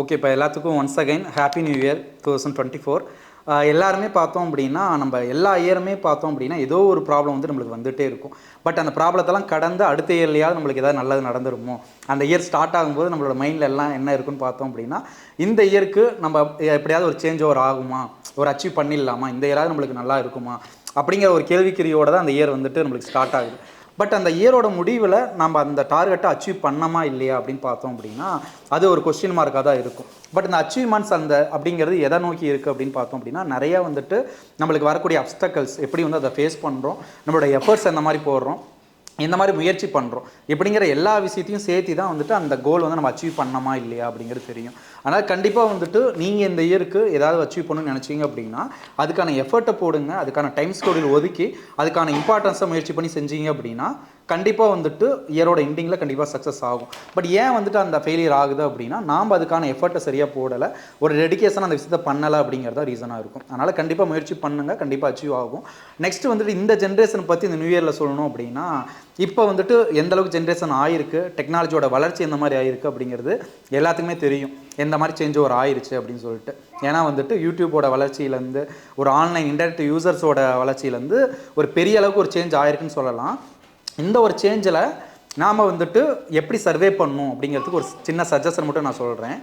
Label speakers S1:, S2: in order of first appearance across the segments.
S1: Okay, இப்போ எல்லாத்துக்கும் once again happy new year 2024. எல்லாருமே பார்த்தோம் அப்படின்னா நம்ம எல்லா இயருமே பார்த்தோம் அப்படின்னா ஏதோ ஒரு ப்ராப்ளம் வந்து நம்மளுக்கு வந்துகிட்டே இருக்கும். பட் அந்த ப்ராப்ளத்தெல்லாம் கடந்து அடுத்த இயர்லையாவது நம்மளுக்கு ஏதாவது நல்லது நடந்துருமோ, அந்த இயர் ஸ்டார்ட் ஆகும்போது நம்மளோட மைண்டில் எல்லாம் என்ன இருக்குன்னு பார்த்தோம் அப்படின்னா, இந்த இயருக்கு நம்ம எப்படியாவது ஒரு சேஞ்ச் ஓவர் ஆகுமா, ஒரு அச்சீவ் பண்ணிடலாமா, இந்த இயராவது நம்மளுக்கு நல்லா இருக்குமா அப்படிங்கிற ஒரு கேள்விக்குறியோடு தான் அந்த இயர் வந்துட்டு நம்மளுக்கு ஸ்டார்ட் ஆகுது. பட் அந்த இயரோட முடிவில் நம்ம அந்த டார்கெட்டை அச்சீவ் பண்ணமா இல்லையா அப்படின்னு பார்த்தோம் அப்படின்னா அது ஒரு கொஸ்டின் மார்க்காக தான் இருக்கும். பட் இந்த அச்சீவ்மெண்ட்ஸ் அப்படிங்கிறது எதை நோக்கி இருக்குது அப்படின்னு பார்த்தோம் அப்படின்னா நிறையா வந்துட்டு நம்மளுக்கு வரக்கூடிய அப்டக்கல்ஸ் எப்படி வந்து அதை ஃபேஸ் பண்ணுறோம், நம்மளோட எஃபர்ட்ஸ் எந்த மாதிரி போடுறோம், இந்த மாதிரி முயற்சி பண்ணுறோம் இப்படிங்கிற எல்லா விஷயத்தையும் சேர்த்து தான் வந்துட்டு அந்த கோல் வந்து நம்ம அச்சீவ் பண்ணமா இல்லையா அப்படிங்கிறது தெரியும். அதனால் கண்டிப்பாக வந்துட்டு நீங்கள் இந்த இயருக்கு ஏதாவது அச்சீவ் பண்ணணும்னு நினச்சிங்க அப்படின்னா அதுக்கான எஃபர்ட்டை போடுங்க, அதுக்கான டைம் ஸ்கெடியூல் ஒதுக்கி அதுக்கான இம்பார்ட்டன்ஸை முயற்சி பண்ணி செஞ்சீங்க அப்படின்னா கண்டிப்பாக வந்துட்டு இயரோட எண்டிங்கில் கண்டிப்பாக சக்ஸஸ் ஆகும். பட் ஏன் வந்துட்டு அந்த ஃபெயிலியர் ஆகுது அப்படின்னா நாம் அதுக்கான எஃபர்ட்டை சரியாக போடலை, ஒரு டெடிகேஷன் அந்த விஷயத்தை பண்ணலை அப்படிங்கிறதா ரீசனாக இருக்கும். அதனால் கண்டிப்பாக முயற்சி பண்ணுங்கள், கண்டிப்பாக அச்சீவ் ஆகும். நெக்ஸ்ட் வந்துட்டு இந்த ஜென்ரேஷன் பற்றி இந்த நியூ இயரில் சொல்லணும் அப்படின்னா இப்போ வந்துட்டு எந்த அளவுக்கு ஜென்ரேஷன் ஆயிருக்கு, டெக்னாலஜியோட வளர்ச்சி எந்த மாதிரி ஆயிருக்கு அப்படிங்கிறது எல்லாத்துக்குமே தெரியும், எந்த மாதிரி சேஞ்ச் ஓவர் ஆயிடுச்சு அப்படின்னு சொல்லிட்டு. ஏன்னா வந்துட்டு யூடியூப்போட வளர்ச்சியிலேருந்து ஒரு ஆன்லைன் இன்டர்நெட் யூசர்ஸோட வளர்ச்சியிலேருந்து ஒரு பெரிய அளவுக்கு ஒரு சேஞ்ச் ஆயிருக்குன்னு சொல்லலாம். இந்த ஒரு சேஞ்சில் நாம் வந்துட்டு எப்படி சர்வே பண்ணணும் அப்படிங்கிறதுக்கு ஒரு சின்ன சஜஷன் மட்டும் நான் சொல்கிறேன்.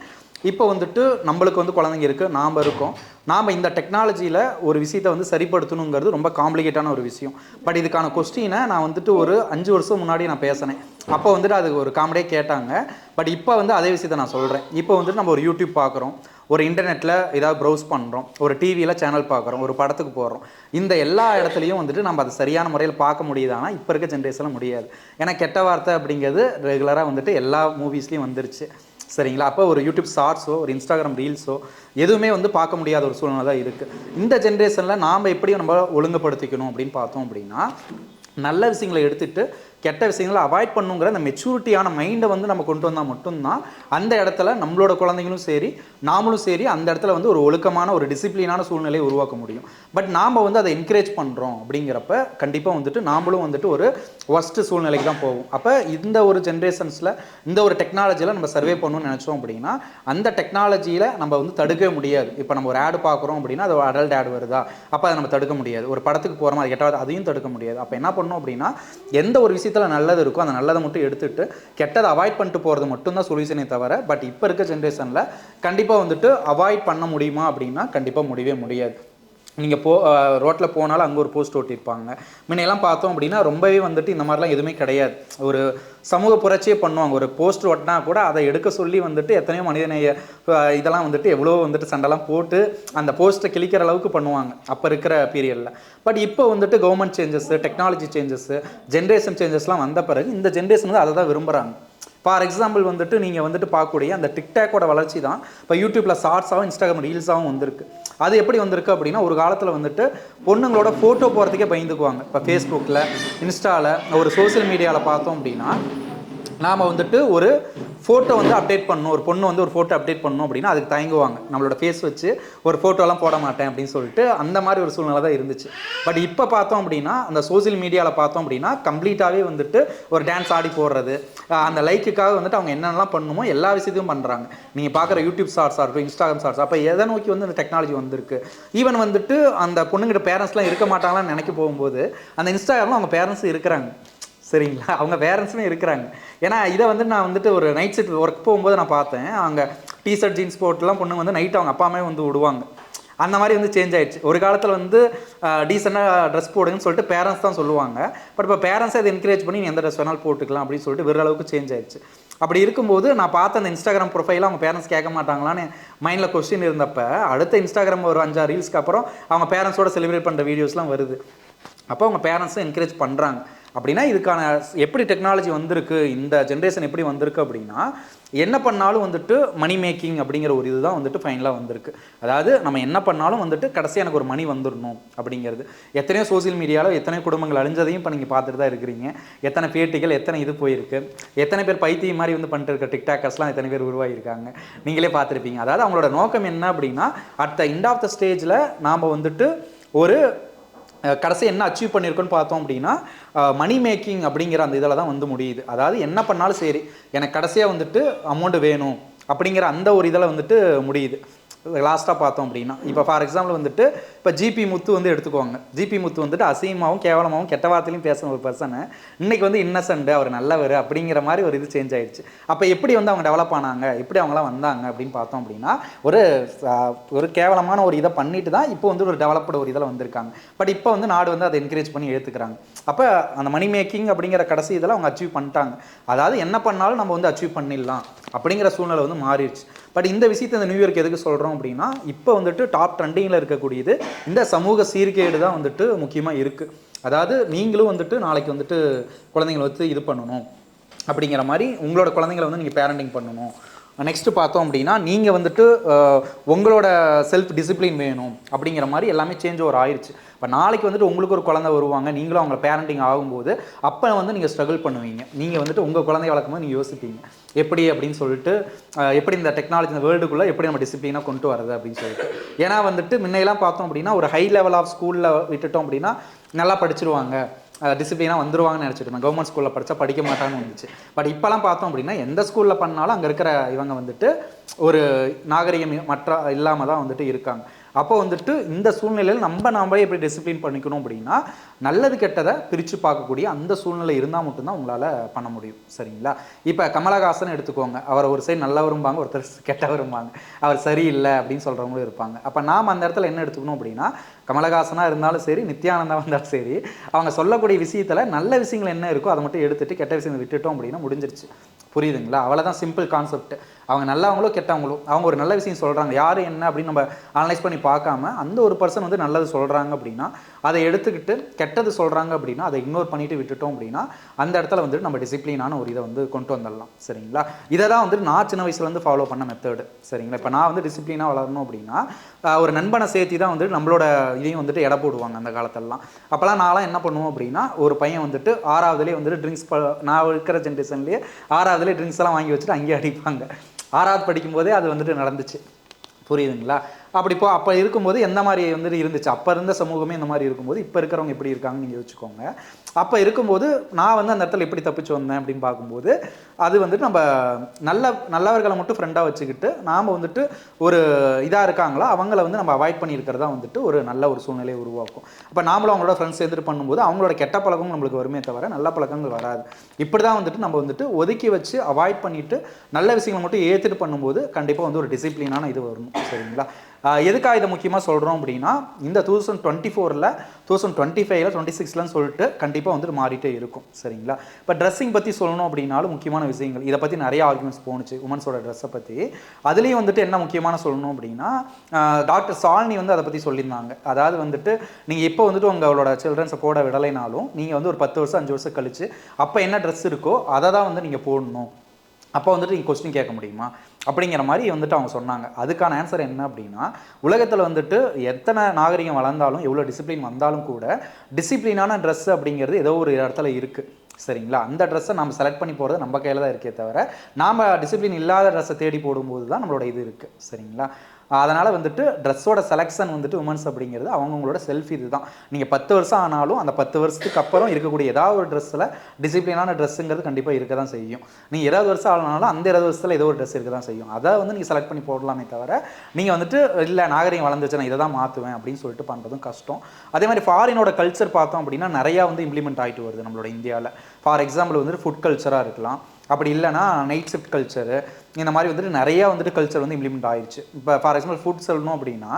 S1: இப்போ வந்துட்டு நம்மளுக்கு வந்து குழந்தைங்க இருக்குது, நாம் இருக்கோம், நாம் இந்த டெக்னாலஜியில் ஒரு விஷயத்தை வந்து சரிப்படுத்தணுங்கிறது ரொம்ப காம்ப்ளிகேட்டான ஒரு விஷயம். பட் இதுக்கான கொஸ்டினை நான் வந்துட்டு ஒரு 5 வருஷம் முன்னாடி நான் பேசினேன். அப்போ வந்துட்டு அது ஒரு காமெடியே கேட்டாங்க. பட் இப்போ வந்து அதே விஷயத்தை நான் சொல்கிறேன். இப்போ வந்துட்டு நம்ம ஒரு யூடியூப் பார்க்குறோம், ஒரு இன்டர்நெட்டில் ஏதாவது ப்ரௌஸ் பண்ணுறோம், ஒரு டிவியில் சேனல் பார்க்குறோம், ஒரு படத்துக்கு போடுறோம். இந்த எல்லா இடத்துலையும் வந்துட்டு நம்ம அதை சரியான முறையில் பார்க்க முடியுதானா இப்போ இருக்க ஜென்ரேஷனில் முடியாது. ஏன்னா கெட்ட வார்த்தை அப்படிங்கிறது ரெகுலராக வந்துட்டு எல்லா மூவிஸ்லேயும் வந்துருச்சு, சரிங்களா? அப்போ ஒரு யூடியூப் ஷார்ட்ஸோ ஒரு இன்ஸ்டாகிராம் ரீல்ஸோ எதுவுமே வந்து பார்க்க முடியாத ஒரு சூழ்நிலை தான் இருக்குது. இந்த ஜென்ரேஷனில் நாம் எப்படி நம்ம ஒழுங்குபடுத்திக்கணும் அப்படின்னு பார்த்தோம் அப்படின்னா நல்ல விஷயங்களை எடுத்துகிட்டு கெட்ட விஷயங்களை அவாய்ட் பண்ணுங்கிற அந்த மெச்சூரிட்டியான மைண்டை வந்து நம்ம கொண்டு வந்தால் மட்டும்தான் அந்த இடத்துல நம்மளோட குழந்தைங்களும் சரி நாமளும் சரி அந்த இடத்துல வந்து ஒரு ஒழுக்கமான ஒரு டிசிப்ளினான சூழ்நிலையை உருவாக்க முடியும். பட் நாம் வந்து அதை என்கரேஜ் பண்ணுறோம் அப்படிங்கிறப்ப கண்டிப்பாக வந்துட்டு நாமளும் வந்துட்டு ஒரு ஒஸ்ட்டு சூழ்நிலைக்கு தான் போகும். அப்போ இந்த ஒரு ஜென்ரேஷன்ஸில் இந்த ஒரு டெக்னாலஜியில் நம்ம சர்வே பண்ணணும்னு நினச்சோம் அப்படின்னா அந்த டெக்னாலஜியில் நம்ம வந்து தடுக்கவே முடியாது. இப்போ நம்ம ஒரு ஆடு பார்க்குறோம் அப்படின்னா அது ஒரு அடல்ட் ஆடு வருதா, அப்போ அதை நம்ம தடுக்க முடியாது. ஒரு படத்துக்கு போகிறோமா அது கெட்டாவது அதையும் தடுக்க முடியாது. அப்போ என்ன பண்ணணும் அப்படின்னா எந்த ஒரு விஷயத்தில் நல்லது இருக்கும் அந்த நல்லதை மட்டும் எடுத்துட்டு கெட்டதை அவாய்ட் பண்ணிட்டு போகிறது மட்டும்தான் சொல்யூஷனே தவிர. பட் இப்போ இருக்க ஜென்ரேஷனில் கண்டிப்பாக வந்துட்டு அவாய்ட் பண்ண முடியுமா அப்படின்னா கண்டிப்பாக முடியவே முடியாது. நீங்கள் ரோட்டில் போனாலும் அங்கே ஒரு போஸ்ட் ஓட்டியிருப்பாங்க. முன்னையெல்லாம் பார்த்தோம் அப்படின்னா ரொம்பவே வந்துட்டு இந்த மாதிரிலாம் எதுவுமே கிடையாது. ஒரு சமூக புரட்சியே பண்ணுவாங்க. ஒரு போஸ்டர் ஓட்டினா கூட அதை எடுக்க சொல்லி வந்துட்டு எத்தனையோ மனிதநேய இதெல்லாம் வந்துட்டு எவ்வளோ வந்துட்டு சண்டைலாம் போட்டு அந்த போஸ்ட்டை கிழிக்கிற அளவுக்கு பண்ணுவாங்க அப்போ இருக்கிற பீரியடில். பட் இப்போ வந்துட்டு government changes, technology changes, generation சேஞ்சஸ்லாம் வந்த பிறகு இந்த ஜென்ரேஷன் வந்து அதை தான் விரும்புகிறாங்க. ஃபார் எக்ஸாம்பிள் வந்துட்டு நீங்கள் வந்துட்டு பார்க்கக்கூடிய அந்த டிக்டாக்கோட வளர்ச்சி தான் இப்போ யூடியூப்பில் ஷார்ட்ஸாகவும் இன்ஸ்டாகிராம் ரீல்ஸாகவும் வந்திருக்கு. அது எப்படி வந்திருக்கு அப்படின்னா ஒரு காலத்தில் வந்துட்டு பொண்ணுங்களோட ஃபோட்டோ போகிறதுக்கே பயந்துக்குவாங்க. இப்போ ஃபேஸ்புக்கில், இன்ஸ்டாவில், ஒரு சோசியல் மீடியாவில் பார்த்தோம் அப்படின்னா நாம் வந்துட்டு ஒரு ஃபோட்டோ வந்து அப்டேட் பண்ணணும், ஒரு பொண்ணு வந்து ஒரு ஃபோட்டோ அப்டேட் பண்ணணும் அப்படின்னா அதுக்கு தயங்குவாங்க. நம்மளோட ஃபேஸ் வச்சு ஒரு ஃபோட்டோலாம் போட மாட்டேன் அப்படின்னு சொல்லிட்டு அந்த மாதிரி ஒரு சூழ்நிலை தான் இருந்துச்சு. பட் இப்போ பார்த்தோம் அப்படின்னா அந்த சோசியல் மீடியாவில் பார்த்தோம் அப்படின்னா கம்ப்ளீட்டாகவே வந்துட்டு ஒரு டான்ஸ் ஆடி போடுறது, அந்த லைக்குக்காக வந்துட்டு அவங்க என்னென்னலாம் பண்ணணுமோ எல்லா விஷயத்தையும் பண்ணுறாங்க. நீங்கள் பார்க்குற யூடியூப் ஷார்ட்ஸாக இருக்கட்டும், இன்ஸ்டாகிராம் ஷார்ட்ஸ், அப்போ எதை நோக்கி வந்து அந்த டெக்னாலஜி வந்திருக்கு. ஈவன் வந்துட்டு அந்த பொண்ணுங்கிட்ட பேரண்ட்ஸ்லாம் இருக்க மாட்டாங்களான்னு நினைக்க போகும்போது அந்த இன்ஸ்டாகிராமில் அவங்க பேரண்ட்ஸ் இருக்கிறாங்க, சரிங்களா? அவங்க பேரண்ட்ஸுமே இருக்கிறாங்க. ஏன்னா இதை வந்து நான் வந்துட்டு ஒரு நைட் ஷிஃப்ட் ஒர்க் போகும்போது நான் பார்த்தேன். அவங்க டிஷர்ட் ஜீன்ஸ் போட்டுலாம் பொண்ணு வந்து நைட் அவங்க அப்பா அம்மே வந்து விடுவாங்க. அந்த மாதிரி வந்து சேஞ்ச் ஆகிடுச்சு. ஒரு காலத்தில் வந்து டீசெண்டாக ட்ரெஸ் போடுங்கன்னு சொல்லிட்டு பேரண்ட்ஸ் தான் சொல்லுவாங்க. பட் இப்போ பேரண்ட்ஸை அதை என்கரேஜ் பண்ணி நீ எந்த ட்ரெஸ் வேணாலும் போட்டுக்கலாம் அப்படின்னு சொல்லிட்டு வேறு அளவுக்கு சேஞ்ச் ஆயிடுச்சு. அப்படி இருக்கும்போது நான் பார்த்த அந்த இன்ஸ்டாகிராம் ப்ரொஃபைலாக அவங்க பேரண்ட்ஸ் கேட்க மாட்டாங்களான்னு மைண்டில் கொஸ்டின் இருந்தப்போ அடுத்த இன்ஸ்டாகிராம் ஒரு 5-6 ரீல்ஸ்க்கு அப்புறம் அவங்க பேரண்ட்ஸோட செலிப்ரேட் பண்ணுற வீடியோஸ்லாம் வருது. அப்போ அவங்க பேரண்ட்ஸும் என்கரேஜ் பண்ணுறாங்க. அப்படின்னா இதுக்கான எப்படி டெக்னாலஜி வந்திருக்கு, இந்த ஜென்ரேஷன் எப்படி வந்திருக்கு அப்படின்னா என்ன பண்ணாலும் வந்துட்டு மணி மேக்கிங் அப்படிங்கிற ஒரு இதுதான் வந்துட்டு ஃபைனலாக வந்திருக்கு. அதாவது நம்ம என்ன பண்ணாலும் வந்துட்டு கடைசியாக எனக்கு ஒரு மணி வந்துடணும் அப்படிங்கிறது. எத்தனையோ சோசியல் மீடியாவில் எத்தனையோ குடும்பங்கள் அழிஞ்சதையும் இப்போ நீங்கள் பார்த்துட்டு தான் இருக்கிறீங்க. எத்தனை பேட்டிகள், எத்தனை இது போயிருக்கு, எத்தனை பேர் பைத்தியம் மாதிரி வந்து பண்ணிட்டு இருக்க டிக்டாக்கர்ஸ்லாம் எத்தனை பேர் உருவாகியிருக்காங்க, நீங்களே பார்த்துருப்பீங்க. அதாவது அவங்களோட நோக்கம் என்ன அப்படின்னா at the end of the ஸ்டேஜில் நாம் வந்துட்டு ஒரு கடைசி என்ன அச்சீவ் பண்ணியிருக்கோன்னு பார்த்தோம் அப்படின்னா மணி மேக்கிங் அப்படிங்கிற அந்த இதில் தான் வந்து முடியுது. அதாவது என்ன பண்ணாலும் சரி எனக்கு கடைசியாக வந்துட்டு அமௌண்ட் வேணும் அப்படிங்கிற அந்த ஒரு இதில் வந்துட்டு முடியுது. லாஸ்ட்டாக பார்த்தோம் அப்படின்னா இப்போ ஃபார் எக்ஸாம்பிள் வந்துட்டு இப்போ ஜிபி முத்து வந்து எடுத்துக்கோங்க. ஜிபி முத்து வந்துட்டு அசிங்கமாகவும் கேவலமாகவும் கெட்ட வார்த்தையிலையும் பேசுன ஒரு பர்சனை இன்றைக்கி வந்து இன்னசென்ட், அவர் நல்லவர் அப்படிங்கிற மாதிரி ஒரு இது சேஞ்ச் ஆயிடுச்சு. அப்போ எப்படி வந்து அவங்க டெவலப் ஆனாங்க, எப்படி அவங்களாம் வந்தாங்க அப்படின்னு பார்த்தோம் அப்படின்னா ஒரு கேவலமான ஒரு இதை பண்ணிட்டு தான் இப்போ வந்து ஒரு டெவலப்டு ஒரு இதில் வந்திருக்காங்க. பட் இப்போ வந்து நாடு வந்து அதை என்கரேஜ் பண்ணி எடுத்துக்கிறாங்க. அப்போ அந்த மணி மேக்கிங் அப்படிங்கிற கடைசி இதில் அவங்க அச்சீவ் பண்ணிட்டாங்க. அதாவது என்ன பண்ணாலும் நம்ம வந்து அச்சீவ் பண்ணிடலாம் அப்படிங்கிற சூழ்நிலை வந்து மாறிடுச்சு. பட் இந்த விஷயத்தை இந்த நியூ இயர்க்கு எதுக்கு சொல்கிறோம் அப்படின்னா, இப்போ வந்துட்டு டாப் ட்ரெண்டிங்கில் இருக்கக்கூடியது இந்த சமூக சீர்கேடு தான் வந்துட்டு முக்கியமாக இருக்குது. அதாவது நீங்களும் வந்துட்டு நாளைக்கு வந்துட்டு குழந்தைங்களை வச்சு இது பண்ணணும் அப்படிங்கிற மாதிரி உங்களோட குழந்தைங்களை வந்து நீங்கள் பேரண்டிங் பண்ணணும். நெக்ஸ்ட்டு பார்த்தோம் அப்படின்னா நீங்கள் வந்துட்டு உங்களோட செல்ஃப் டிசிப்ளின் வேணும் அப்படிங்கிற மாதிரி எல்லாமே சேஞ்ச் ஓவர் ஆயிடுச்சு. இப்போ நாளைக்கு வந்துட்டு உங்களுக்கு ஒரு குழந்தை வருவாங்க, நீங்களும் அவங்க பேரண்டிங் ஆகும்போது அப்போ வந்து நீங்கள் ஸ்ட்ரகிள் பண்ணுவீங்க. நீங்கள் வந்துட்டு உங்கள் குழந்தைய வளர்க்கும் போது நீங்கள் யோசிப்பீங்க எப்படி அப்படின்னு சொல்லிட்டு, எப்படி இந்த டெக்னாலஜி இந்த வேர்ல்டுக்குள்ளே எப்படி நம்ம டிசிப்ளினாக கொண்டு வரது அப்படின்னு சொல்லிட்டு. ஏன்னா வந்துட்டு முன்னையெல்லாம் பார்த்தோம் அப்படின்னா ஒரு ஹை லெவல் ஆஃப் ஸ்கூலில் விட்டுட்டோம் அப்படின்னா நல்லா படிச்சிருவாங்க, டிசிப்ளினாக வந்துருவாங்கன்னு நினச்சிட்டு இருந்தேன். கவர்மெண்ட் ஸ்கூலில் படித்தா படிக்க மாட்டான்னு வந்துச்சு. பட் இப்போலாம் பார்த்தோம் அப்படின்னா எந்த ஸ்கூலில் பண்ணாலும் அங்கே இருக்கிற இவங்க வந்துட்டு ஒரு நாகரிகம் மற்ற இல்லாமல் தான் வந்துட்டு இருக்காங்க. அப்போ வந்துட்டு இந்த சூழ்நிலையில் நாமளே எப்படி டிசிப்ளின் பண்ணிக்கணும் அப்படின்னா, நல்லது கெட்டதை பிரித்து பார்க்கக்கூடிய அந்த சூழ்நிலை இருந்தால் மட்டும்தான் உங்களால் பண்ண முடியும். சரிங்களா? இப்போ கமலஹாசன் எடுத்துக்கோங்க. அவர் ஒரு சைடு நல்லவரும்பாங்க, ஒருத்தர் கெட்டவரும்பாங்க, அவர் சரியில்லை அப்படின்னு சொல்கிறவங்களும் இருப்பாங்க. அப்போ நாம் அந்த இடத்துல என்ன எடுத்துக்கணும் அப்படின்னா, கமலஹாசனாக இருந்தாலும் சரி, நித்யானந்தா இருந்தாலும் சரி, அவங்க சொல்லக்கூடிய விஷயத்தில் நல்ல விஷயங்கள் என்ன இருக்கோ அதை மட்டும் எடுத்துகிட்டு கெட்ட விஷயங்களை விட்டுட்டோம் அப்படின்னா முடிஞ்சிருச்சு. புரியுதுங்களா? அவ்வளோதான் சிம்பிள் கான்செப்ட். அவங்க நல்லவங்களோ கெட்டவங்களோ அவங்க ஒரு நல்ல விஷயம் சொல்கிறாங்க, யார் என்ன அப்படின்னு நம்ம அனலைஸ் பண்ணி பார்க்காம அந்த ஒரு பர்சன் வந்து நல்லது சொல்கிறாங்க அப்படின்னா அதை எடுத்துக்கிட்டு, கெட்டது சொல்கிறாங்க அப்படின்னா அதை இக்னோர் பண்ணிட்டு விட்டுட்டோம் அப்படின்னா அந்த இடத்துல வந்துட்டு நம்ம டிசிப்ளினான ஒரு இதை வந்து கொண்டு வந்துடலாம். சரிங்களா? இதை தான் வந்துட்டு நான் சின்ன வயசுலேருந்து ஃபாலோ பண்ண மெத்தடு. சரிங்களா? இப்போ நான் வந்து டிசிப்ளினாக வளரணும் அப்படின்னா ஒரு நண்பனை சேர்த்தி தான் வந்துட்டு நம்மளோட இதையும் வந்துட்டு எடை போடுவாங்க அந்த காலத்திலலாம். அப்போலாம் நான்லாம் என்ன பண்ணுவோம் அப்படின்னா, ஒரு பையன் வந்துட்டு 6வதுலேயே வந்துட்டு ட்ரிங்க்ஸ் நான் இருக்கிற ஜென்ரேஷன்லேயே 6வதுலேயே ட்ரிங்க்ஸ் எல்லாம் வாங்கி வச்சுட்டு அங்கேயே அடிப்பாங்க. 6வது படிக்கும்போதே அது வந்துட்டு நடந்துச்சு. புரியுதுங்களா? அப்போ இருக்கும்போது எந்த மாதிரி வந்துட்டு இருந்துச்சு, அப்போ இருந்த சமூகமே இந்த மாதிரி இருக்கும்போது இப்போ இருக்கிறவங்க எப்படி இருக்காங்கன்னு நீங்கள் யோசிச்சுக்கோங்க. அப்போ இருக்கும்போது நான் வந்து அந்த இடத்துல எப்படி தப்பிச்சு வந்தேன் அப்படின்னு பார்க்கும்போது அது வந்துட்டு நம்ம நல்லவர்களை மட்டும் ஃப்ரெண்டாக வச்சுக்கிட்டு நாம் வந்துட்டு ஒரு இதாக இருக்காங்களோ அவங்கள வந்து நம்ம அவாய்ட் பண்ணியிருக்கிறதா வந்துட்டு ஒரு நல்ல ஒரு சூழ்நிலையை உருவாக்கும். அப்போ நாமளும் அவங்களோட ஃப்ரெண்ட்ஸ் எடுத்துகிட்டு பண்ணும்போது அவங்களோட கெட்ட பழக்கமும் நம்மளுக்கு வருமே தவிர நல்ல பழக்கங்கள் வராது. இப்படி தான் வந்துட்டு நம்ம வந்துட்டு ஒதுக்கி வச்சு அவாய்ட் பண்ணிவிட்டு நல்ல விஷயங்களை மட்டும் ஏற்றுட்டு பண்ணும்போது கண்டிப்பாக வந்து ஒரு டிசிப்ளினான இது வரணும். சரிங்களா? எதுக்காக இதை முக்கியமாக சொல்கிறோம் அப்படின்னா, இந்த 2024ல் 2025ல் 26லன்னு சொல்லிட்டு கண்டிப்பாக வந்துட்டு மாறிட்டே இருக்கும். சரிங்களா? இப்போ ட்ரெஸ்ஸிங் பற்றி சொல்லணும் அப்படின்னாலும் முக்கியமான விஷயங்கள் இதை பற்றி நிறைய ஆர்குமெண்ட்ஸ் போணுச்சு உமன்ஸோட ட்ரெஸ்ஸை பற்றி. அதுலேயும் வந்துட்டு என்ன முக்கியமான சொல்லணும் அப்படின்னா, டாக்டர் சாலினி வந்து அதை பற்றி சொல்லியிருந்தாங்க. அதாவது வந்துட்டு நீங்கள் இப்போ வந்துட்டு உங்களோட சில்ட்ரன்ஸை போட விடலைனாலும் நீங்கள் வந்து ஒரு 10 வருஷம் 5 வருஷம் கழிச்சு அப்போ என்ன ட்ரெஸ் இருக்கோ அதை தான் வந்து நீங்கள் போடணும். அப்போ வந்துட்டு நீங்கள் கொஸ்டின் கேட்க முடியுமா அப்படிங்கிற மாதிரி வந்துட்டு அவங்க சொன்னாங்க. அதுக்கான ஆன்சர் என்ன அப்படின்னா, உலகத்தில் வந்துட்டு எத்தனை நாகரிகம் வளர்ந்தாலும் எவ்வளோ டிசிப்ளின் வந்தாலும் கூட டிசிப்ளினான ட்ரெஸ் அப்படிங்கிறது ஏதோ ஒரு இடத்துல இருக்குது. சரிங்களா? அந்த ட்ரெஸ்ஸை நம்ம செலக்ட் பண்ணி போகிறது நம்ம கையில் தான் இருக்கே தவிர நாம் டிசிப்ளின் இல்லாத ட்ரெஸ்ஸை தேடி போடும்போது தான் நம்மளோட இது இருக்குது. சரிங்களா? அதனால் வந்துட்டு ட்ரெஸ்ஸோட செலெக்ஷன் வந்துட்டு உமன்ஸ் அப்படிங்கிறது அவங்களோட செல்ஃப் இது தான். நீங்கள் 10 வருஷம் ஆனாலும் அந்த 10 வருஷத்துக்கு அப்புறம் இருக்கக்கூடிய ஏதாவது ஒரு ட்ரெஸ்ஸில் டிசிப்ளினான ட்ரெஸ்ஸுங்கிறது கண்டிப்பாக இருக்க தான் செய்யும். நீங்கள் 20 வருஷம் ஆனாலும் அந்த 20 வருஷத்தில் ஏதோ ஒரு ட்ரெஸ் இருக்க தான் செய்யும். அதை வந்து நீங்கள் செலக்ட் பண்ணி போடலாமே தவிர நீங்கள் வந்துட்டு இல்லை நாகரிகம் வளர்ந்துச்சு நான் இதை தான் மாற்றுவேன் அப்படின்னு சொல்லிட்டு பண்ணுறதும் கஷ்டம். அதே மாதிரி ஃபாரினோட கல்ச்சர் பார்த்தோம் அப்படின்னா நிறையா வந்து இம்ப்ளிமெண்ட் ஆகிட்டு வருது நம்மளோட இந்தியாவில். ஃபார் எக்ஸாம்பிள் வந்துட்டு ஃபுட் கல்ச்சராக இருக்கலாம், அப்படி இல்லைனா நைட் ஷிஃப்ட் கல்ச்சரு, இந்த மாதிரி வந்துட்டு நிறையா வந்துட்டு கல்ச்சர் வந்து இம்ப்ளிமெண்ட் ஆயிடுச்சு. இப்போ ஃபார் எக்ஸாம்பிள் ஃபுட் சொல்லணும் அப்படின்னா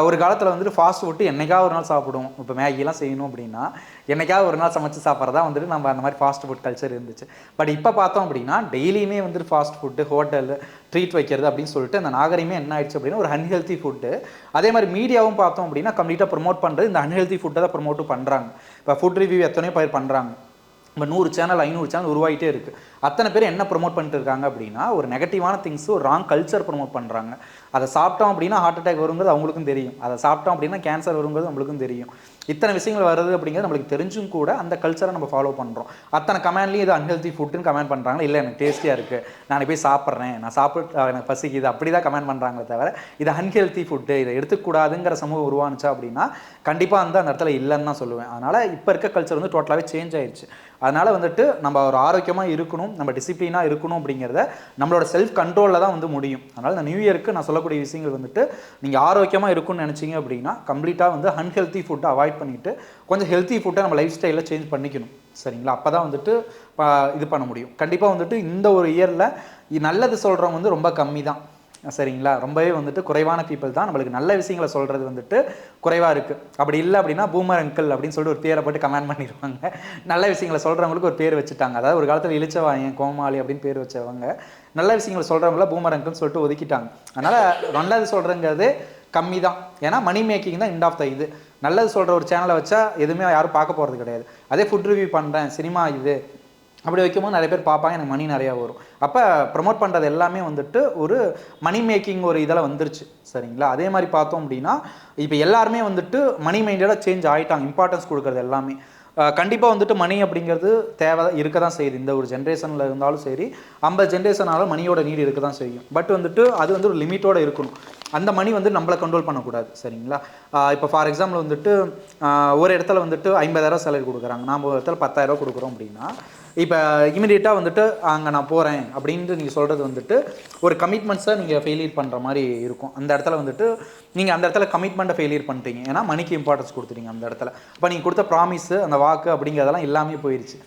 S1: ஒரு காலத்தில் வந்துட்டு ஃபாஸ்ட் ஃபுட்டு என்னைக்காவது ஒரு நாள் சாப்பிடுவோம். இப்போ மேகிலாம் செய்யணும் அப்படின்னா என்னைக்காவது ஒரு நாள் சமைச்சு சாப்பிட்றதா வந்துட்டு நம்ம அந்த மாதிரி ஃபாஸ்ட் ஃபுட் கல்ச்சர் இருந்துச்சு. பட் இப்போ பார்த்தோம் அப்படின்னா டெய்லியுமே வந்துட்டு ஃபாஸ்ட் ஃபுட்டு, ஹோட்டல், ட்ரீட் வைக்கிறது அப்படின்னு சொல்லிட்டு அந்த நாகரிகமே என்ன ஆயிடுச்சு அப்படின்னா ஒரு அன்ஹெல்த்தி ஃபுட்டு. அதே மாதிரி மீடியாவும் பார்த்தோம் அப்படின்னா கம்ப்ளீட்டாக ப்ரொமோட் பண்ணுறது இந்த அன்ஹெல்த்தி ஃபுட்டை தான் ப்ரொமோட்டும் பண்ணுறாங்க. இப்போ ஃபுட் ரிவ்யூ எத்தனையோ பேர் பண்ணுறாங்க. இப்போ 100 சேனல் 500 சேனல் உருவாகிட்டே இருக்குது. அத்தனை பேர் என்ன ப்ரொமோட் பண்ணிட்டு இருக்காங்க அப்படின்னா ஒரு நெகட்டிவான திங்ஸு, ஒரு ராங் கல்ச்சர் ப்ரொமோட் பண்ணுறாங்க. அதை சாப்பிட்டோம் அப்படின்னா ஹார்ட் அட்டாக் வருங்கிறது அவங்களுக்கும் தெரியும், அதை சாப்பிட்டோம் அப்படின்னா கேன்சர் வருங்கிறது நம்மளுக்கும் தெரியும். இத்தனை விஷயங்கள் வருது அப்படிங்கிறது நம்மளுக்கு தெரிஞ்சும் கூட அந்த கல்ச்சரை நம்ம ஃபாலோ பண்ணுறோம். அத்தனை கமெண்ட்லேயும் இது அன்ஹெல்த்தி ஃபுட்டுன்னு கமெண்ட் பண்ணுறாங்க. இல்லை எனக்கு டேஸ்டியாக இருக்குது, நான் போய் சாப்பிட்றேன், நான் சாப்பிட்டு எனக்கு பசிக்குது அப்படி தான் கமெண்ட் பண்ணுறாங்களே தவிர இது அன்ஹெல்த்தி ஃபுட்டு, இதை எடுத்துக்கூடாதுங்கிற சமூகம் உருவானுச்சா அப்படின்னா கண்டிப்பாக வந்து அந்த இடத்துல இல்லைன்னு தான் சொல்லுவேன். அதனால் இப்போ இருக்க கல்ச்சர் வந்து டோட்டலாகவே சேஞ்ச் ஆயிடுச்சு. அதனால் வந்துட்டு நம்ம ஒரு ஆரோக்கியமாக இருக்கணும், இருக்கணும், நம்ம டிசிப்ளினாக இருக்கணும் அப்படிங்கிறத நம்மளோட செல்ஃப் கண்ட்ரோலில் தான் வந்து முடியும். அதனால் இந்த நியூ இயருக்கு நான் சொல்லக்கூடிய விஷயங்கள் வந்துட்டு நீங்கள் ஆரோக்கியமாக இருக்கும்னு நினச்சிங்க அப்படின்னா கம்ப்ளீட்டாக வந்து அன்ஹெல்த்தி ஃபுட்டை அவாய்ட் பண்ணிவிட்டு கொஞ்சம் ஹெல்த்தி ஃபுட்டை நம்ம லைஃப் ஸ்டைலில் சேஞ்ச் பண்ணிக்கணும். சரிங்களா? அப்போ தான் வந்துட்டு இது பண்ண முடியும். கண்டிப்பாக வந்துட்டு இந்த ஒரு இயரில் நல்லது சொல்கிறவங்க வந்து ரொம்ப கம்மி தான். சரிங்களா? ரொம்பவே வந்துட்டு குறைவான பீப்புள் தான் நம்மளுக்கு நல்ல விஷயங்களை சொல்கிறது வந்துட்டு குறைவாக இருக்குது. அப்படி இல்லை அப்படின்னா பூமர் அங்கிள் அப்படின்னு சொல்லிட்டு ஒரு பேரை போட்டு கமெண்ட் பண்ணிடுவாங்க. நல்ல விஷயங்களை சொல்கிறவங்களுக்கு ஒரு பேர் வச்சுட்டாங்க. அதாவது ஒரு காலத்தில் இளிச்சவாயன் கோமாளி அப்படின்னு பேர் வச்சவங்க நல்ல விஷயங்களை சொல்கிறவங்கள பூமர் அங்கிள்னு சொல்லிட்டு ஒதுக்கிட்டாங்க. அதனால் நல்லது சொல்கிறங்கிறது கம்மி தான். ஏன்னா மணி மேக்கிங் தான் எண்ட் ஆஃப் த இது. நல்லது சொல்கிற ஒரு சேனலை வச்சா எதுவுமே யாரும் பார்க்க போகிறது கிடையாது. அதே ஃபுட் ரிவ்யூ பண்ணுறேன், சினிமா இது அப்படி வைக்கும்போது நிறைய பேர் பார்ப்பாங்க, எனக்கு மணி நிறையா வரும். அப்போ ப்ரமோட் பண்ணுறது எல்லாமே வந்துட்டு ஒரு மணி மேக்கிங் ஒரு இதில் வந்துருச்சு. சரிங்களா? அதே மாதிரி பார்த்தோம் அப்படின்னா இப்போ எல்லாருமே வந்துட்டு மணி மைண்டடாக சேஞ்ச் ஆகிட்டாங்க. இம்பார்ட்டன்ஸ் கொடுக்குறது எல்லாமே கண்டிப்பாக வந்துட்டு மணி அப்படிங்கிறது தேவை இருக்க தான் செய்யுது. இந்த ஒரு ஜென்ரேஷனில் இருந்தாலும் சரி 50 ஜென்ரேஷனாலும் மணியோட நீடு இருக்க தான் செய்யும். பட் வந்துட்டு அது வந்து ஒரு லிமிட்டோடு இருக்கணும். அந்த மணி வந்து நம்மளை கண்ட்ரோல் பண்ணக்கூடாது. சரிங்களா? இப்போ ஃபார் எக்ஸாம்பிள் வந்துட்டு ஒரு இடத்துல வந்துட்டு 50,000 சேலரி கொடுக்குறாங்க, நாம் ஒரு இடத்துல 10,000 கொடுக்குறோம் அப்படின்னா இப்போ இமீடியட்டாக வந்துட்டு அங்கே நான் போகிறேன் அப்படின்ட்டு நீங்கள் சொல்கிறது வந்துட்டு ஒரு கமிட்மெண்ட்ஸை நீங்கள் ஃபெயிலியர் பண்ணுற மாதிரி இருக்கும். அந்த இடத்துல வந்துட்டு நீங்கள் அந்த இடத்துல கமிட்மெண்ட்டை ஃபெயிலியர் பண்ணிட்டீங்க. ஏன்னா மணிக்கு இம்பார்ட்டன்ஸ் கொடுத்துட்டீங்க அந்த இடத்துல. அப்போ நீங்கள் கொடுத்த ப்ராமிஸு அந்த வாக்கு அப்படிங்கிறதெல்லாம் எல்லாமே போயிடுச்சு.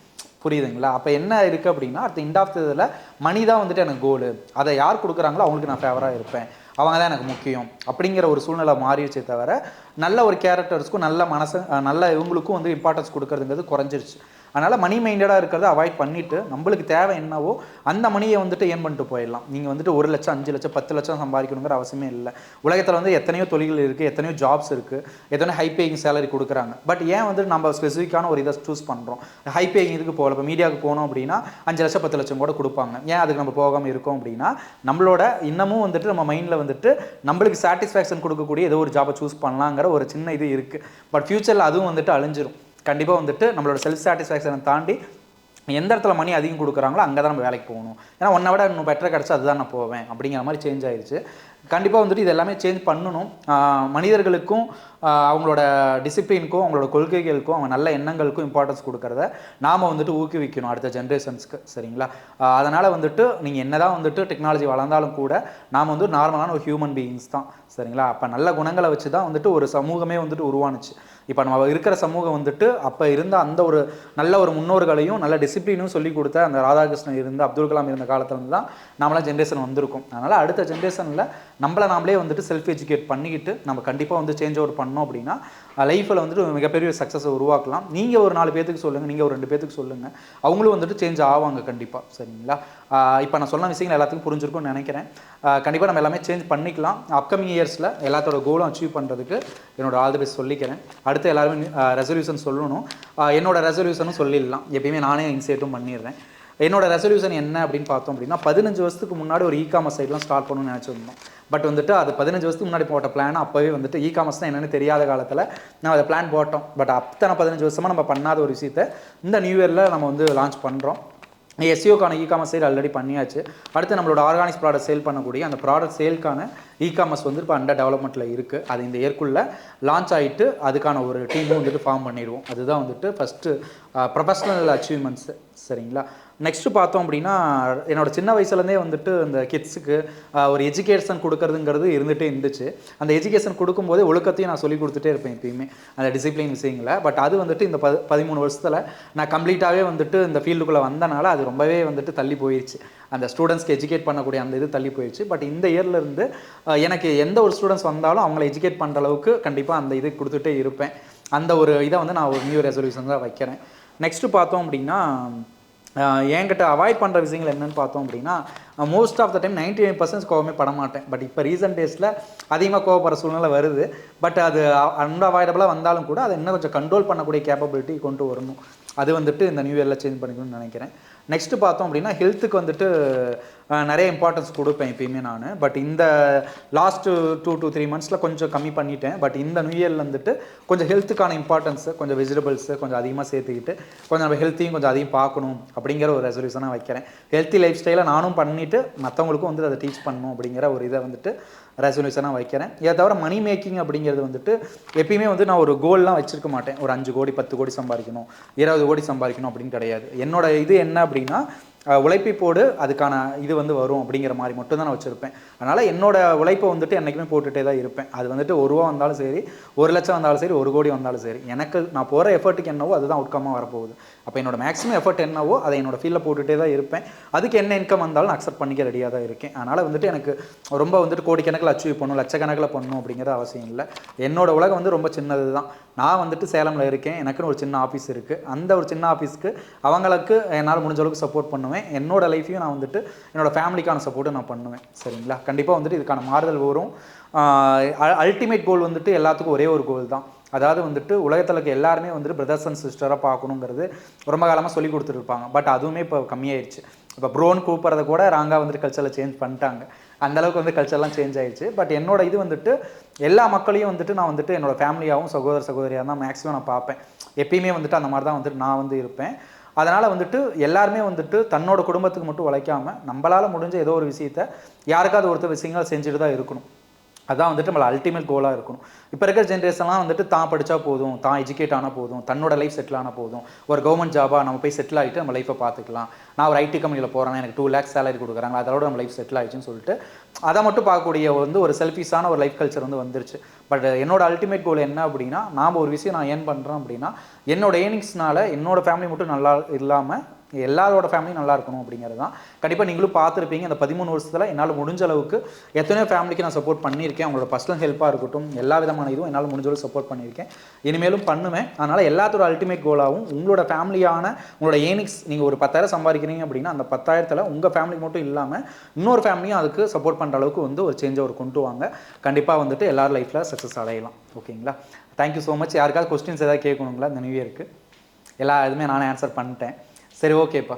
S1: புரியுதுங்களா? அப்போ என்ன இருக்குது அப்படின்னா அடுத்த எண்ட் ஆஃப் இதில் மணி தான் வந்துட்டு எனக்கு கோலு. அதை யார் கொடுக்குறாங்களோ அவங்களுக்கு நான் ஃபேவராக இருப்பேன், அவங்க தான் எனக்கு முக்கியம் அப்படிங்கிற ஒரு சூழ்நிலை மாறிடுச்சே தவிர நல்ல ஒரு கேரக்டர்ஸ்க்கும் நல்ல மனசு நல்ல இவங்களுக்கும் வந்து இம்பார்ட்டன்ஸ் கொடுக்கறதுங்கிறது குறைஞ்சிருச்சு. அதனால் மணி மைண்டடாக இருக்கிறத அவாய்ட் பண்ணிவிட்டு நம்மளுக்கு தேவை என்னவோ அந்த மணியை வந்துட்டு ஏன் பண்ணிட்டு போயிடலாம். நீங்கள் வந்துட்டு 1 லட்சம் 5 லட்சம் 10 லட்சம் சம்பாதிக்கணுங்கிற அவசியமே இல்லை. உலகத்தில் வந்து எத்தனையோ தொழில்கள் இருக்குது, எத்தனையோ ஜாப்ஸ் இருக்குது, எத்தனையோ ஹை பேயிங் சேலரி கொடுக்குறாங்க. பட் ஏன் வந்துட்டு நம்ம ஸ்பெசிஃபிக்கான ஒரு இதை சூஸ் பண்ணுறோம்? ஹை பேயிங் இதுக்கு போகல. இப்போ மீடியாவுக்கு போனோம் அப்படின்னா 5 லட்சம் 10 லட்சம் கூட கொடுப்பாங்க. ஏன் அதுக்கு நம்ம போகாமல் இருக்கோம் அப்படின்னா நம்மளோட இன்னமும் வந்துட்டு நம்ம மைண்டில் வந்துட்டு நம்மளுக்கு சாட்டிஸ்ஃபேக்ஷன் கொடுக்கக்கூடிய ஏதோ ஒரு ஜாபை சூஸ் பண்ணலாங்கிற ஒரு சின்ன இது இருக்குது. பட் ஃப்யூச்சரில் அதுவும் வந்துட்டு அழிஞ்சிரும். கண்டிப்பாக வந்துட்டு நம்மளோட செல்ஃப் சாட்டிஸ்ஃபேக்ஷனை தாண்டி எந்த இடத்துல மணி அதிகம் கொடுக்குறாங்களோ அங்கே தான் நம்ம வேலைக்கு போகணும். ஏன்னா ஒன்றை விட இன்னும் பெட்டராக கிடச்சா அதுதான் நான் போவேன் அப்படிங்கிற மாதிரி சேஞ்ச் ஆயிடுச்சு. கண்டிப்பாக வந்துட்டு இது எல்லாமே சேஞ்ச் பண்ணணும். மனிதர்களுக்கும் அவங்களோட டிசிப்ளினுக்கும் அவங்களோட கொள்கைகளுக்கும் அவங்க நல்ல எண்ணங்களுக்கும் இம்பார்ட்டன்ஸ் கொடுக்கறத நாம் வந்துட்டு ஊக்குவிக்கணும் அடுத்த ஜென்ரேஷன்ஸ்க்கு. சரிங்களா? அதனால் வந்துட்டு நீங்கள் என்ன தான் வந்துட்டு டெக்னாலஜி வளர்ந்தாலும் கூட நாம் வந்து நார்மலான ஒரு ஹியூமன் பீயிங்ஸ் தான். சரிங்களா? அப்போ நல்ல குணங்களை வச்சு தான் வந்துட்டு ஒரு சமூகமே வந்துட்டு உருவானுச்சு. இப்போ நம்ம இருக்கிற சமூகம் வந்துட்டு அப்போ இருந்த அந்த ஒரு நல்ல ஒரு முன்னோர்களையும் நல்ல டிசிப்ளினும் சொல்லி கொடுத்த அந்த ராதாகிருஷ்ணன் இருந்த அப்துல் கலாம் இருந்த காலத்தில் வந்து தான் நம்மளாம் ஜென்ரேஷன் வந்திருக்கும். அதனால் அடுத்த ஜென்ரேஷனில் நம்மளை நாமளே வந்துட்டு செல்ஃப் எஜுகேட் பண்ணிக்கிட்டு நம்ம கண்டிப்பாக வந்து சேஞ்ச் ஓவர் பண்ணோம் அப்படின்னா லைஃப்பில் வந்துட்டு மிகப்பெரிய சக்ஸஸை உருவாக்கலாம். நீங்கள் ஒரு 4 பேத்துக்கு சொல்லுங்கள், நீங்கள் ஒரு 2 பேத்துக்கு சொல்லுங்கள், அவங்களும் வந்துட்டு சேஞ்ச் ஆவாங்க கண்டிப்பாக. சரிங்களா? இப்போ நான் சொன்ன விஷயங்கள் எல்லாத்துக்கும் புரிஞ்சிருக்கும்னு நினைக்கிறேன். கண்டிப்பாக நம்ம எல்லாமே சேஞ்ச் பண்ணிக்கலாம். அப்கமிங் இயர்ஸில் எல்லாத்தோட கோலும் அச்சீவ் பண்ணுறதுக்கு என்னோட ஆல் தி பெஸ்ட் சொல்லிக்கிறேன். அடுத்து எல்லாருமே ரெசல்யூஷன் சொல்லணும். என்னோட ரெசல்யூஷனும் சொல்லிடலாம். எப்பயுமே நானே இன்சைட்டும் பண்ணிடுறேன். என்னோட ரெசல்யூஷன் என்ன அப்படின்னு பார்த்தோம் அப்படின்னா 15 வருஷத்துக்கு முன்னாடி ஒரு இ-காமர்ஸ் சைட்லாம் ஸ்டார்ட் பண்ணணும்னு நினச்சிருந்தோம். பட் வந்துட்டு அது 15 வருஷத்துக்கு முன்னாடி போட்ட பிளான் அப்போவே வந்துட்டு இ-காமர்ஸ் தான் என்னென்னு தெரியாத காலத்தில் நம்ம அதை பிளான் போட்டோம். பட் அத்தனை 15 வருஷமாக நம்ம பண்ணாத ஒரு விஷயத்தை இந்த நியூ இயரில் நம்ம வந்து லான்ச் பண்ணுறோம். எஸ்இஓக்கான இ-காமர்ஸ் சைடு ஆல்ரெடி பண்ணியாச்சு. அடுத்து நம்மளோட ஆர்கானிக் ப்ராடக்ட் சேல் பண்ணக்கூடிய அந்த ப்ராடக்ட் சேல்க்கான இ-காமர்ஸ் வந்து இப்போ அண்டர் டெவலப்மெண்ட்டில் இருக்குது. அது இந்த இயர்க்குள்ளே லான்ச் ஆகிட்டு அதுக்கான ஒரு டீமும் வந்துட்டு ஃபார்ம் பண்ணிடுவோம். அதுதான் வந்துட்டு ஃபஸ்ட்டு ப்ரொஃபஷ்னல் அச்சீவ்மெண்ட்ஸு. சரிங்களா? நெக்ஸ்ட்டு பார்த்தோம் அப்படின்னா என்னோடய சின்ன வயசுலேருந்தே வந்துட்டு இந்த கிட்ஸுக்கு ஒரு எஜுகேஷன் கொடுக்கறதுங்கிறது இருந்துகிட்டே இருந்துச்சு. அந்த எஜுகேஷன் கொடுக்கும்போதே ஒழுக்கத்தையும் நான் சொல்லி கொடுத்துட்டே இருப்பேன் எப்பயுமே அந்த டிசிப்ளின் விஷயங்களை. பட் அது வந்துட்டு இந்த 13 வருஷத்தில் நான் கம்ப்ளீட்டாகவே வந்துட்டு இந்த ஃபீல்டுக்குள்ளே வந்தனால அது ரொம்பவே வந்துட்டு தள்ளி போயிடுச்சு. அந்த ஸ்டூடெண்ட்ஸ்க்கு எஜுகேட் பண்ணக்கூடிய அந்த இது தள்ளி போயிடுச்சு. பட் இந்த இயர்லேருந்து எனக்கு எந்த ஒரு ஸ்டூடெண்ட்ஸ் வந்தாலும் அவங்கள எஜுகேட் பண்ணுற அளவுக்கு கண்டிப்பாக அந்த இது கொடுத்துட்டே இருப்பேன். அந்த ஒரு இதை வந்து நான் ஒரு நியூ ரெசல்யூஷன் தான் வைக்கிறேன். நெக்ஸ்ட்டு பார்த்தோம் அப்படின்னா என்கிட்ட அவாய்ட் பண்ணுற விஷயங்கள் என்னென்னு பார்த்தோம் அப்படின்னா மோஸ்ட் ஆஃப் த டைம் 99% கோவமே பட மாட்டேன். பட் இப்போ ரீசன்ட் டேஸில் அதிகமாக கோவப்படுற சூழ்நிலை வருது. பட் அது அன்அவாய்டபுளாக வந்தாலும் கூட அதை இன்னும் கொஞ்சம் கண்ட்ரோல் பண்ணக்கூடிய கேப்பபிலிட்டி கொண்டு வரணும். அது வந்துட்டு இந்த நியூ இயரில் சேஞ்ச் பண்ணிக்கணும்னு நினைக்கிறேன். நெக்ஸ்ட்டு பார்த்தோம் அப்படின்னா ஹெல்த்துக்கு வந்துட்டு நிறைய இம்பார்ட்டன்ஸ் கொடுப்பேன் எப்பயுமே நான். பட் இந்த லாஸ்ட்டு 2 to 3 மந்த்ஸில் கொஞ்சம் கம்மி பண்ணிட்டேன். பட் இந்த நியூ இயரில் வந்துட்டு கொஞ்சம் ஹெல்த்துக்கான இம்பார்ட்டன்ஸு கொஞ்சம் வெஜிடபிள்ஸு கொஞ்சம் அதிகமாக சேர்த்துக்கிட்டு கொஞ்சம் நம்ம ஹெல்த்தையும் கொஞ்சம் அதிகம் பார்க்கணும் அப்படிங்கிற ஒரு ரெசல்யூஷனாக வைக்கிறேன். ஹெல்த்தி லைஃப் ஸ்டைலை நானும் பண்ணிவிட்டு மற்றவங்களுக்கும் வந்துட்டு அதை டீச் பண்ணணும் அப்படிங்கிற ஒரு இதை வந்துட்டு ரெசல்யூஷனாக வைக்கிறேன். இதை தவிர மணி மேக்கிங் அப்படிங்கிறது வந்துட்டு எப்பயுமே வந்து நான் ஒரு கோல்லாம் வச்சுருக்க மாட்டேன். ஒரு 5 கோடி 10 கோடி சம்பாதிக்கணும் 20 கோடி சம்பாதிக்கணும் அப்படின்னு கிடையாது. என்னோட இது என்ன அப்படின்னா உழைப்பை போடு அதுக்கான இது வந்து வரும் அப்படிங்கிற மாதிரி மட்டும் தான் நான் வச்சுருப்பேன். அதனால் என்னோட உழைப்பை வந்துட்டு என்றைக்குமே போட்டுகிட்டே தான் இருப்பேன். அது வந்துட்டு ₹1 வந்தாலும் சரி, 1,00,000 வந்தாலும் சரி, 1 கோடி வந்தாலும் சரி, எனக்கு நான் போகிற எஃபர்ட்டுக்கு என்னவோ அதுதான் அவுட்கமாக வரப்போகுது. அப்போ என்னோட மேக்ஸிமம் எஃபர்ட் என்னவோ அதை என்னோட ஃபீல்டில் போட்டுகிட்டே தான் இருப்பேன். அதுக்கு என்ன இன்கம் வந்தாலும் நான் அக்செப்ட் பண்ணிக்க ரெடியாக தான் இருக்கேன். அதனால் வந்துட்டு எனக்கு ரொம்ப வந்துட்டு கோடிக்கணக்கில் அச்சீவ் பண்ணணும், லட்சக்கணக்கில் பண்ணணும் அப்படிங்கிற அவசியம் இல்லை. என்னோட உலகம் வந்து ரொம்ப சின்னது தான். நான் வந்துட்டு சேலமில் இருக்கேன், எனக்குன்னு ஒரு சின்ன ஆஃபீஸ் இருக்குது. அந்த ஒரு சின்ன ஆஃபீஸ்க்கு அவங்களுக்கு என்னால் முடிஞ்ச அளவுக்கு சப்போர்ட் பண்ணுவேன். என்னோட லைஃப்பையும் நான் வந்துட்டு என்னோட ஃபேமிலிக்கான சப்போர்ட்டை நான் பண்ணுவேன். சரிங்களா? கண்டிப்பாக வந்துட்டு இதுக்கான மாறுதல் வரும். அல்டிமேட் கோல் வந்துட்டு எல்லாத்துக்கும் ஒரே ஒரு கோல் தான். அதாவது வந்துட்டு உலகத்தில் இருக்க எல்லாருமே வந்துட்டு பிரதர்ஸ் அண்ட் சிஸ்டராக பார்க்கணுங்கிறது ரொம்ப காலமாக சொல்லி கொடுத்துருப்பாங்க. பட் அதுவுமே இப்போ கம்மியாயிடுச்சு. இப்போ ப்ரோன்னு கூப்பிட்றத கூட ராங்காக வந்துட்டு கல்ச்சரில் சேஞ்ச் பண்ணிட்டாங்க. அந்தளவுக்கு வந்து கல்ச்சர்லாம் சேஞ்ச் ஆகிடுச்சு. பட் என்னோட இது வந்துட்டு எல்லா மக்களையும் வந்துட்டு நான் வந்துட்டு என்னோட ஃபேமிலியாகவும் சகோதரியாக தான் மேக்ஸிமம் நான் பார்ப்பேன். எப்பயுமே வந்துட்டு அந்த மாதிரி தான் வந்துட்டு நான் வந்து இருப்பேன். அதனால் வந்துட்டு எல்லாருமே வந்துட்டு தன்னோட குடும்பத்துக்கு மட்டும் உழைக்காமல் நம்மளால் முடிஞ்ச ஏதோ ஒரு விஷயத்தை யாருக்காவது ஒருத்தர் விஷயங்கள் செஞ்சுட்டு தான் இருக்கணும். அதான் வந்துட்டு நம்மள அல்டிமேட் கோலாக இருக்கணும். இப்போ இருக்கிற ஜென்ரேஷன்லாம் வந்துட்டு தான் படித்தா போதும், தான் எஜுகேட் ஆனால் போதும், தன்னோட லைஃப் செட்டில் ஆனால் போதும், ஒரு கவர்மெண்ட் ஜாபாக நம்ம போய் செட்டில் ஆகிட்டு நம்ம லைஃப்பை பார்த்துக்கலாம். நான் ஒரு ஐடி கம்பெனியில் போகிறேன்னா எனக்கு 2 lakhs சேலரி கொடுக்குறாங்க, அதோட நம்ம லைஃப் செட்டில் ஆகிடுச்சுன்னு சொல்லிட்டு அதை மட்டும் பார்க்கக்கூடிய வந்து ஒரு செல்ஃபிஷான ஒரு லைஃப் கல்ச்சர் வந்து வந்துருச்சு. பட் என்னோட அல்டிமேட் கோல் என்ன அப்படின்னா, நாம் ஒரு விஷயம் நான் ஏர்ன் பண்ணுறேன் அப்படின்னா என்னோட ஏர்னிங்ஸ்னால என்னோட ஃபேமிலி மட்டும் நல்லா இல்லாமல் எல்லாரோட ஃபேமிலியும் நல்லா இருக்கணும் அப்படிங்கிறது தான். கண்டிப்பாக நீங்களும் பார்த்துருப்பீங்க. இந்த 13 வருஷத்தில் என்னால் முடிஞ்ச அளவுக்கு எத்தனையோ ஃபேமிலிக்கு நான் சப்போர்ட் பண்ணியிருக்கேன். அவங்களோட பர்சனல் ஹெல்ப்பாக இருக்கட்டும், எல்லா விதமான இதுவும் என்னால் முடிஞ்ச அளவுக்கு சப்போர்ட் பண்ணியிருக்கேன், இனிமேலும் பண்ணுவேன். அதனால் எல்லாத்தோட அல்டிமேட் கோலாகவும் உங்களோட ஃபேமிலியான உங்களோட ஏர்னிங்ஸ் நீங்கள் ஒரு 10,000 சம்பாதிக்கிறீங்க அப்படின்னா அந்த 10,000த்தில் உங்கள் ஃபேமிலிக்கு மட்டும் இல்லாமல் இன்னொரு ஃபேமிலியும் அதுக்கு சப்போர்ட் பண்ணுற அளவுக்கு வந்து ஒரு சேஞ்சை ஒரு கொண்டு வாங்க. கண்டிப்பாக வந்துட்டு எல்லார் லைஃப்பில் சக்ஸஸ் அடையலாம். ஓகேங்களா? Thank you so much. யாருக்காவது கொஸ்டின்ஸ் ஏதாவது கேட்கணுங்களா இந்த நியூ இயருக்கு? எல்லா இதுவுமே நானே ஆன்சர் பண்ணிட்டேன். சரி, ஓகேப்பா.